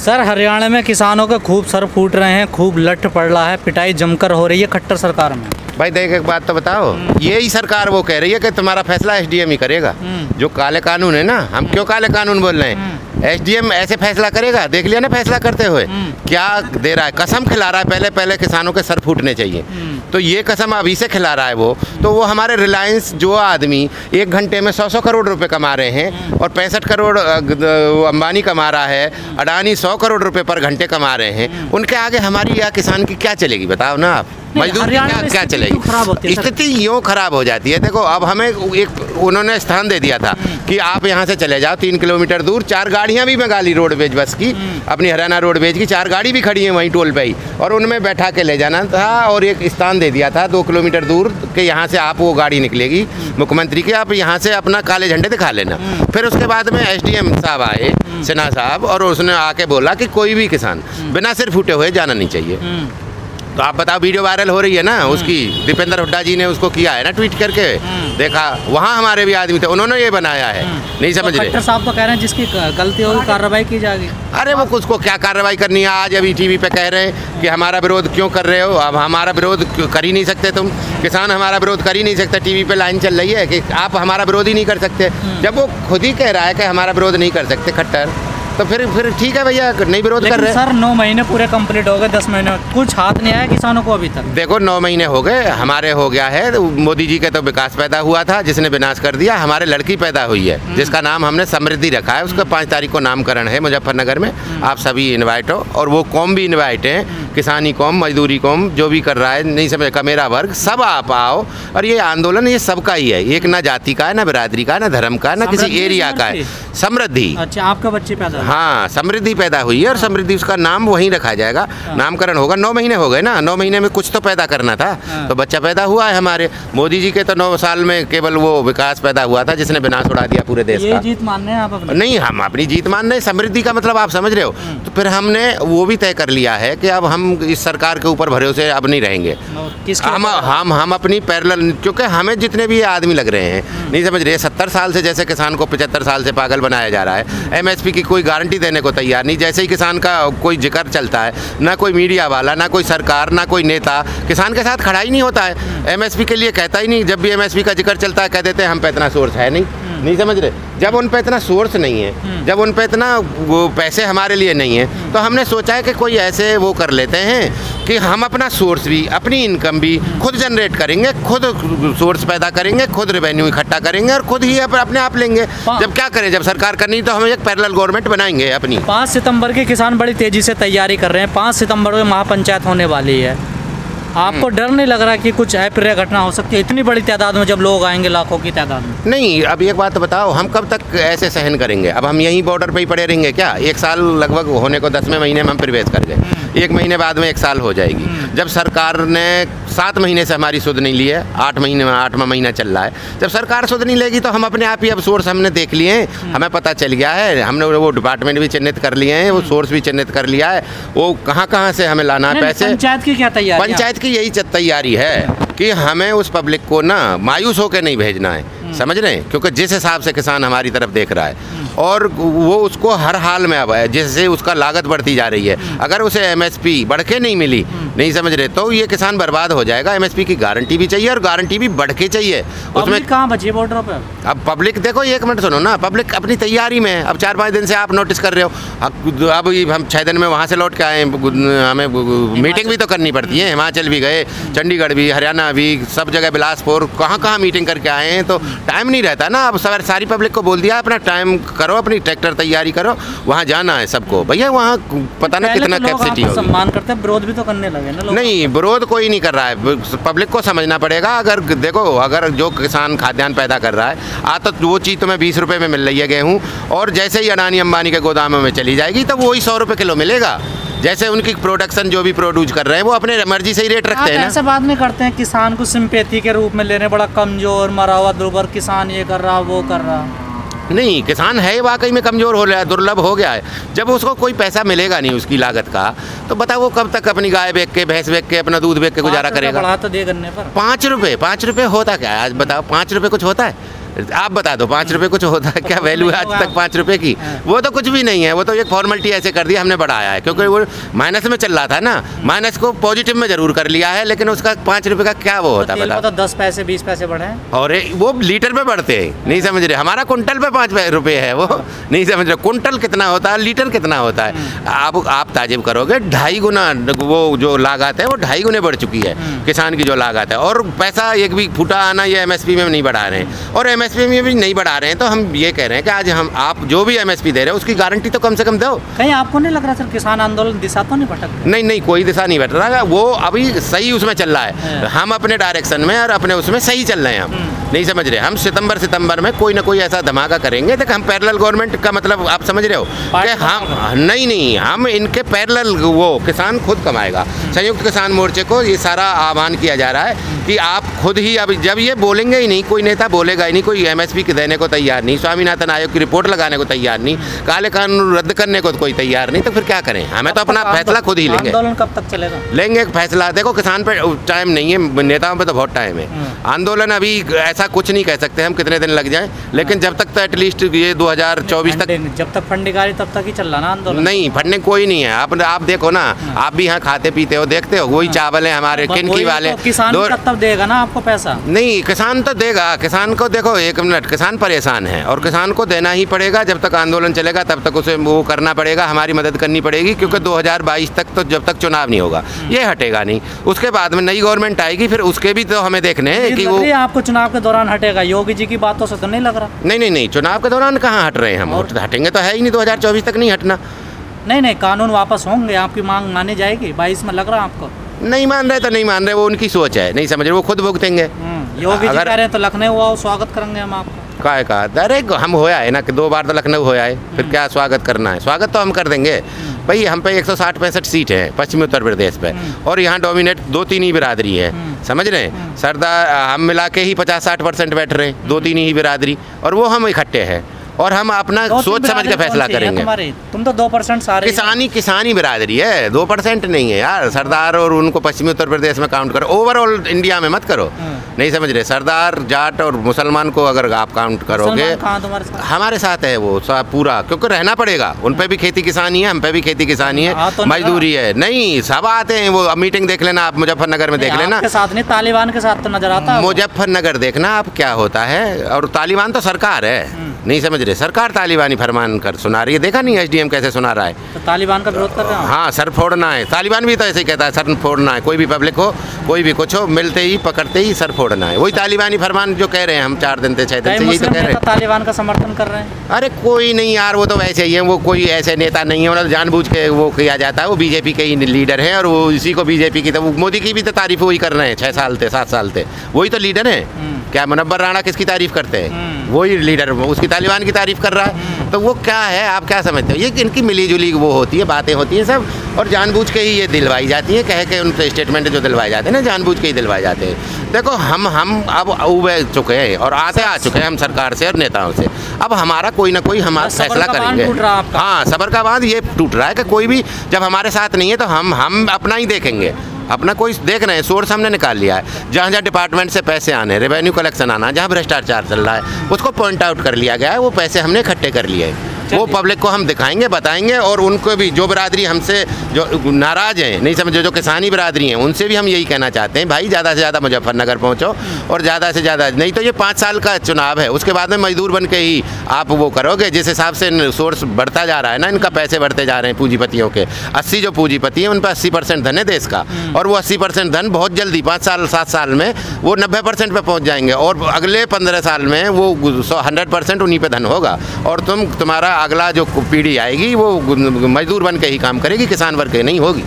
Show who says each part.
Speaker 1: Sir Haryana में किसानों के खूब सर फूट रहे हैं, खूब लठ पड़ रहा है, पिटाई जमकर हो रही है खट्टर सरकार में।
Speaker 2: भाई देख एक बात तो बताओ, यही सरकार वो कह रही है कि तुम्हारा फैसला एसडीएम ही करेगा। जो काले कानून है ना, हम क्यों काले कानून बोल रहे हैं, एसडीएम ऐसे फैसला करेगा। देख लिया ना फैसला करते हुए क्या दे रहा है, कसम खिला रहा है पहले पहले किसानों के सर फूटने चाहिए। तो ये कसम अभी से खिला रहा है वो हमारे रिलायंस जो आदमी 1 घंटे में 100 करोड़ रुपए कमा रहे हैं और 65 करोड़ अंबानी कमा रहा है, अडानी 100 करोड़ रुपए पर घंटे कमा रहे हैं, उनके आगे हमारी या किसान की क्या चलेगी बताओ ना आप। मजदूर क्या चलेगी, स्थिति यूँ खराब हो जाती है। देखो अब हमें एक उन्होंने स्थान दे दिया था कि आप यहाँ से चले जाओ 3 किलोमीटर दूर, 4 गाड़ियाँ भी मंगा ली रोडवेज बस की, अपनी हरियाणा रोडवेज की 4 गाड़ी भी खड़ी है वहीं टोल पे ही, और उनमें बैठा के ले जाना था। और एक स्थान दे दिया था 2 किलोमीटर दूर के, यहाँ से आप वो गाड़ी निकलेगी मुख्यमंत्री की, आप यहाँ से अपना काले झंडे दिखा लेना। फिर उसके बाद में एसडीएम साहब आए, सिन्हा साहब, और उसने आके बोला कि कोई भी किसान बिना सिर फूटे हुए जाना नहीं चाहिए। तो आप बताओ, वीडियो वायरल हो रही है ना उसकी, दीपेंद्र हुड्डा जी ने उसको किया है ना ट्वीट करके, देखा वहाँ हमारे भी आदमी थे, उन्होंने ये बनाया है। नहीं समझ रहे
Speaker 1: खट्टर साहब तो कह रहे हैं जिसकी गलती होगी कार्रवाई की जाएगी।
Speaker 2: अरे वो उसको क्या कार्रवाई करनी है, आज अभी टीवी पे कह रहे हैं कि हमारा विरोध क्यों कर रहे हो। अब हमारा विरोध कर ही नहीं सकते तुम, किसान हमारा विरोध कर ही नहीं सकते। टीवी पे लाइन चल रही है कि आप हमारा विरोध ही नहीं कर सकते, जब वो खुद ही कह रहा है कि हमारा विरोध नहीं कर सकते खट्टर, तो फिर ठीक है भैया, नहीं विरोध कर रहे।
Speaker 1: सर 9 महीने पूरे कंप्लीट हो गए, 10 महीने कुछ हाथ नहीं आया किसानों को अभी तक।
Speaker 2: देखो 9 महीने हो गए, हमारे हो गया है। तो मोदी जी के तो विकास पैदा हुआ था जिसने विनाश कर दिया, हमारे लड़की पैदा हुई है जिसका नाम हमने समृद्धि रखा है, उसका 5 तारीख को नामकरण है मुजफ्फरनगर में। आप सभी इन्वाइट हो, और वो कौम भी इन्वाइट है, किसानी कौम, मजदूरी कौम, जो भी कर रहा है, नहीं समझ कमेरा वर्ग, सब आप आओ। और ये आंदोलन ये सबका ही है, एक ना जाति का है, ना बिरादरी का, ना धर्म का, ना किसी एरिया का है। समृद्धि।
Speaker 1: अच्छा, आपके बच्चे पैदा,
Speaker 2: हाँ समृद्धि पैदा हुई है, और समृद्धि उसका नाम वहीं रखा जाएगा, नामकरण होगा। 9 महीने हो गए ना, 9 महीने में कुछ तो पैदा करना था, तो बच्चा पैदा हुआ है हमारे। मोदी जी के तो 9 साल में केवल वो विकास पैदा हुआ था जिसने विनाश उड़ा दिया पूरे देश का।
Speaker 1: ये जीत मानने हैं आप अपनी? नहीं,
Speaker 2: हम अपनी जीत मान रहे हैं। समृद्धि का मतलब आप समझ रहे हो। तो फिर हमने वो भी तय कर लिया है कि अब हम इस सरकार के ऊपर भरोसे अब नहीं रहेंगे। हम अपनी पैरेलल, क्योंकि हमें जितने भी आदमी लग रहे हैं, नहीं समझ रहे, 70 साल से जैसे किसान को 75 साल से पागल बनाया जा रहा है, एमएसपी की कोई गारंटी देने को तैयार नहीं। जैसे ही किसान का कोई जिक्र चलता है, ना कोई मीडिया वाला, ना कोई सरकार, ना कोई नेता किसान के साथ खड़ा ही नहीं होता है। एमएसपी के लिए कहता ही नहीं। जब भी एमएसपी का जिक्र चलता है कह देते हैं हम पे इतना सोर्स है नहीं समझ रहे। जब उन पे इतना सोर्स नहीं है, जब उन पे इतना वो पैसे हमारे लिए नहीं है, तो हमने सोचा है कि कोई ऐसे वो कर लेते हैं कि हम अपना सोर्स भी, अपनी इनकम भी खुद जनरेट करेंगे, खुद सोर्स पैदा करेंगे, खुद रेवेन्यू इकट्ठा करेंगे और खुद ही अपने आप लेंगे। जब क्या करें, जब सरकार करनी तो हम एक पैरेलल गवर्नमेंट बनाएंगे अपनी।
Speaker 1: 5 सितंबर के किसान बड़ी तेजी से तैयारी कर रहे हैं। 5 सितंबर को महापंचायत होने वाली है। आपको डर नहीं लग रहा कि कुछ अप्रिय घटना हो सकती है इतनी बड़ी तादाद में, जब लोग आएंगे लाखों की तादाद में?
Speaker 2: नहीं, अब एक बात बताओ, हम कब तक ऐसे सहन करेंगे? अब हम यहीं बॉर्डर पे ही पड़े रहेंगे क्या? 1 साल लगभग होने को 10वें महीने में हम प्रवेश कर गए, 1 महीने बाद में 1 साल हो जाएगी। जब सरकार ने 7 महीने से हमारी सुध नहीं ली है, 8 महीने में 8वां महीना चल रहा है, जब सरकार सुध नहीं लेगी तो हम अपने आप ही अब सोर्स हमने देख लिए हैं, हमें पता चल गया है, हमने वो डिपार्टमेंट भी चिन्हित कर लिए हैं, वो सोर्स भी चिन्हित कर लिया है, वो कहाँ से हमें लाना है पैसे।
Speaker 1: पंचायत की क्या तैयारी?
Speaker 2: पंचायत की यही तैयारी है कि हमें उस पब्लिक को ना मायूस होकर नहीं भेजना है, समझ रहे हैं, क्योंकि जिस हिसाब से किसान हमारी तरफ देख रहा है और वो उसको हर हाल में अब है, जिससे उसका लागत बढ़ती जा रही है, अगर उसे एमएसपी बढ़ के नहीं मिली, नहीं समझ रहे, तो ये किसान बर्बाद हो जाएगा। एमएसपी की गारंटी भी चाहिए और गारंटी भी बढ़ के चाहिए।
Speaker 1: उसमें कहाँ बची बॉर्डर पे?
Speaker 2: अब पब्लिक देखो, 1 मिनट सुनो ना, पब्लिक अपनी तैयारी में। अब 4-5 दिन से आप नोटिस कर रहे हो, अब हम 6 दिन में वहाँ से लौट के आए, हमें मीटिंग भी तो करनी पड़ती है। हिमाचल भी गए, चंडीगढ़ भी, हरियाणा भी, सब जगह, बिलासपुर, कहाँ मीटिंग करके आए हैं, तो टाइम नहीं रहता ना। अब सारी पब्लिक को बोल दिया अपना टाइम करो, अपनी ट्रैक्टर तैयारी करो, वहाँ जाना है सबको। भैया वहाँ पता ना कितना कैपेसिटी होगी।
Speaker 1: सम्मान करते हैं, विरोध भी तो करने लगे ना लोग।
Speaker 2: नहीं, विरोध कोई नहीं कर रहा है, पब्लिक को समझना पड़ेगा। अगर देखो, अगर जो किसान खाद्यान्न पैदा कर रहा है, तो वो चीज़ तुम्हें 20 रुपये में मिल रही है गेहूँ, और जैसे ही अडानी अंबानी के गोदामों में चली जाएगी तो वही 100 रुपये किलो मिलेगा। जैसे उनकी प्रोडक्शन जो भी प्रोड्यूस कर रहे हैं वो अपने मर्जी से ही रेट रखते हैं ना।
Speaker 1: ऐसा बात नहीं करते हैं, किसान को सिंपैथी के रूप में ले रहे हैं, बड़ा कमजोर, मरा हुआ, दुर्बल किसान, ये कर रहा, वो कर रहा।
Speaker 2: नहीं, किसान है वाकई में कमज़ोर हो रहा है, दुर्लभ हो गया है। जब उसको कोई पैसा मिलेगा नहीं उसकी लागत का, तो बताओ वो कब तक अपनी गाय बेच के, भैंस बेच के, अपना दूध बेच के गुजारा करेगा?
Speaker 1: बढ़ा तो दे गन्ने पर
Speaker 2: 5 रुपये होता क्या है आज? बताओ, 5 रुपये कुछ होता है? आप बता दो 5 रुपए कुछ होता है क्या? वैल्यू है आज तक 5 रुपए की? वो तो कुछ भी नहीं है, वो तो एक फॉर्मेलिटी ऐसे कर दिया हमने बढ़ाया है, क्योंकि वो माइनस में चल रहा था ना, माइनस को पॉजिटिव में जरूर कर लिया है, लेकिन उसका 5 रुपए का क्या वो होता है?
Speaker 1: तो 10 पैसे 20 पैसे बढ़े हैं,
Speaker 2: और वो लीटर पे बढ़ते हैं, नहीं समझ रहे? हमारा कुंटल पे 5 रुपए है, वो नहीं समझ रहे। कुंटल कितना होता है, लीटर कितना होता है? आप ताजिब करोगे 2.5 गुना वो जो लागत है वो 2.5 गुने बढ़ चुकी है किसान की जो लागत है, और पैसा एक भी फूटा आना ये एमएसपी में नहीं बढ़ा रहे हैं, और एमएसपी में भी नहीं बढ़ा रहे हैं। तो हम ये कह रहे हैं कि आज आप जो भी एमएसपी दे रहे हो उसकी गारंटी तो कम से कम दो।
Speaker 1: कहीं आपको नहीं लग रहा सर किसान आंदोलन दिशा तो नहीं भटक?
Speaker 2: नहीं, कोई दिशा नहीं भटक रहा, वो अभी सही उसमें चल रहा है। हम अपने डायरेक्शन में और अपने उसमें सही चल रहे हैं, हम नहीं समझ रहे। हम सितंबर में कोई ना कोई ऐसा धमाका करेंगे। देख, हम पैरेलल गवर्नमेंट का मतलब आप समझ रहे हो कि हम नहीं, हम इनके पैरेलल वो किसान खुद कमाएगा। संयुक्त किसान मोर्चे को ये सारा आह्वान किया जा रहा है कि आप खुद ही, अब जब ये बोलेंगे ही नहीं, कोई नेता बोलेगा ही नहीं, कोई एमएसपी देने को तैयार नहीं, स्वामीनाथन आयोग की रिपोर्ट लगाने को तैयार नहीं, काले कानून रद्द करने को कोई तैयार नहीं, तो फिर क्या करें? हमें तो अपना फैसला खुद ही लेंगे।
Speaker 1: आंदोलन कब तक चलेगा?
Speaker 2: लेंगे फैसला। देखो, किसान पे टाइम नहीं है, नेताओं पे तो बहुत टाइम है। आंदोलन अभी ऐसा कुछ नहीं कह सकते हम कितने दिन लग जाए, लेकिन जब तक तो एटलीस्ट ये 2024 तक,
Speaker 1: जब तक फंडिंग आ रही तब तक ही चल रहा ना आंदोलन।
Speaker 2: नहीं, फंडिंग कोई नहीं है। आप देखो ना, आप भी यहाँ खाते पीते हो, देखते हो, वही चावल है हमारे किनकी वाले।
Speaker 1: किसान तब देगा ना आपको पैसा?
Speaker 2: नहीं, किसान तो देगा। किसान को देखो, एक मिनट, किसान परेशान है और किसान को देना ही पड़ेगा। जब तक आंदोलन चलेगा तब तक उसे वो करना पड़ेगा, हमारी मदद करनी पड़ेगी, क्योंकि 2022 तक तो जब तक चुनाव नहीं होगा ये हटेगा नहीं। उसके बाद में नई गवर्नमेंट आएगी, फिर उसके भी तो हमें देखने हैं कि वो
Speaker 1: आपको चुनाव के दौरान हटेगा। योगी जी की बातों से तो नहीं लग रहा?
Speaker 2: नहीं, चुनाव के दौरान कहाँ हट रहे हैं हम, हटेंगे तो है ही नहीं। 2024 तक नहीं हटना।
Speaker 1: नहीं, कानून वापस होंगे, आपकी मांग मानी जाएगी 22 में, लग रहा है आपको?
Speaker 2: नहीं मान रहे तो नहीं मान रहे, वो उनकी सोच है, नहीं समझ रहे, वो खुद भुगतेंगे।
Speaker 1: योगी जी कह रहे हैं तो लखनऊ आओ, स्वागत करेंगे हम आपको।
Speaker 2: का अरे हम होया है ना कि 2 बार तो लखनऊ होया है, फिर क्या स्वागत करना है? स्वागत तो हम कर देंगे भाई। हम पे 160-65 सीट है पश्चिमी उत्तर प्रदेश पे, और यहाँ डोमिनेट 2-3 ही बिरादरी है, समझ रहे हैं? सरदार हम मिला के ही 50-60% बैठ रहे हैं, 2-3 ही बिरादरी, और वो हम इकट्ठे हैं, और हम अपना सोच समझ के फैसला करेंगे।
Speaker 1: तुम तो 2% सारे
Speaker 2: किसानी बिरादरी है, 2% नहीं है यार। सरदार और उनको पश्चिमी उत्तर प्रदेश में काउंट करो, ओवरऑल इंडिया में मत करो, नहीं समझ रहे? सरदार, जाट और मुसलमान को अगर आप काउंट करोगे, हमारे साथ है वो पूरा, क्योंकि रहना पड़ेगा। उन पे भी खेती किसानी है, हम पे भी खेती किसानी है, मजदूरी है। नहीं, सब आते हैं। वो मीटिंग देख लेना आप, मुजफ्फरनगर में देख लेना।
Speaker 1: साथ नहीं, तालिबान के साथ तो नजर आता है।
Speaker 2: मुजफ्फरनगर देखना आप क्या होता है। और तालिबान तो सरकार है, नहीं समझ रहे? सरकार तालिबानी फरमान कर सुना रही है। देखा नहीं एसडीएम कैसे सुना रहा है?
Speaker 1: तो तालिबान का विरोध कर रहे हैं?
Speaker 2: हाँ, सर फोड़ना है। तालिबान भी तो ऐसे ही कहता है, सर फोड़ना है। कोई भी पब्लिक हो, कोई भी कुछ हो, मिलते ही पकड़ते ही सर फोड़ना है। वही तालिबानी फरमान जो कह रहे हैं हम 4 दिन से 6 दिन से यही तो कह रहे हैं।
Speaker 1: तालिबान का समर्थन कर रहे हैं?
Speaker 2: अरे कोई नहीं यार, वो तो वैसे ही है। वो कोई ऐसे नेता नहीं है, मतलब जानबूझ के वो किया जाता है। वो बीजेपी के ही लीडर हैं, और वो इसी को बीजेपी की, तो मोदी की भी तो तारीफ वही कर रहे हैं 6 साल से 7 साल से। वही तो लीडर है। क्या मुनव्वर राणा किसकी तारीफ करते हैं? वही लीडर उसकी तालिबान की तारीफ कर रहा है। तो वो क्या है, आप क्या समझते हो? ये इनकी मिली जुली वो होती है, बातें होती हैं सब, और जानबूझ के ही ये दिलवाई जाती हैं। कह के उनके स्टेटमेंट जो दिलवाए जाते हैं ना, जानबूझ के ही दिलवाए जाते हैं। देखो, हम अब उबे चुके हैं और आ चुके हैं हम सरकार से और नेताओं से। अब हमारा कोई ना कोई हमारा फैसला करेंगे। हाँ, सबर का बांध ये टूट रहा है कि कोई भी जब हमारे साथ नहीं है तो हम अपना ही देखेंगे। अपना कोई देख रहे हैं, सोर्स हमने निकाल लिया है। जहाँ जहाँ डिपार्टमेंट से पैसे आने, रेवेन्यू कलेक्शन आना, जहाँ भ्रष्टाचार चल रहा है, उसको पॉइंट आउट कर लिया गया है। वो पैसे हमने इकट्ठे कर लिए हैं, वो पब्लिक को हम दिखाएंगे, बताएंगे। और उनको भी, जो बिरादरी हमसे जो नाराज़ हैं, नहीं समझो, जो किसानी बिरादरी हैं, उनसे भी हम यही कहना चाहते हैं, भाई ज़्यादा से ज़्यादा मुजफ्फरनगर पहुँचो, और ज़्यादा से ज़्यादा नहीं तो ये 5 साल का चुनाव है, उसके बाद में मजदूर बन के ही आप वो करोगे। जिस हिसाब से सोर्स बढ़ता जा रहा है ना, इनका पैसे बढ़ते जा रहे हैं पूंजीपतियों के। 80 जो पूंजीपति हैं उन पर 80% धन है देश का, और वो 80% धन बहुत जल्दी 5 साल 7 साल में वो 90% पे पहुँच जाएंगे, और अगले 15 साल में वो 100% उन्हीं पे धन होगा। और तुम्हारा अगला जो पीढ़ी आएगी वो मजदूर बन के ही काम करेगी, किसान वर्ग के नहीं होगी।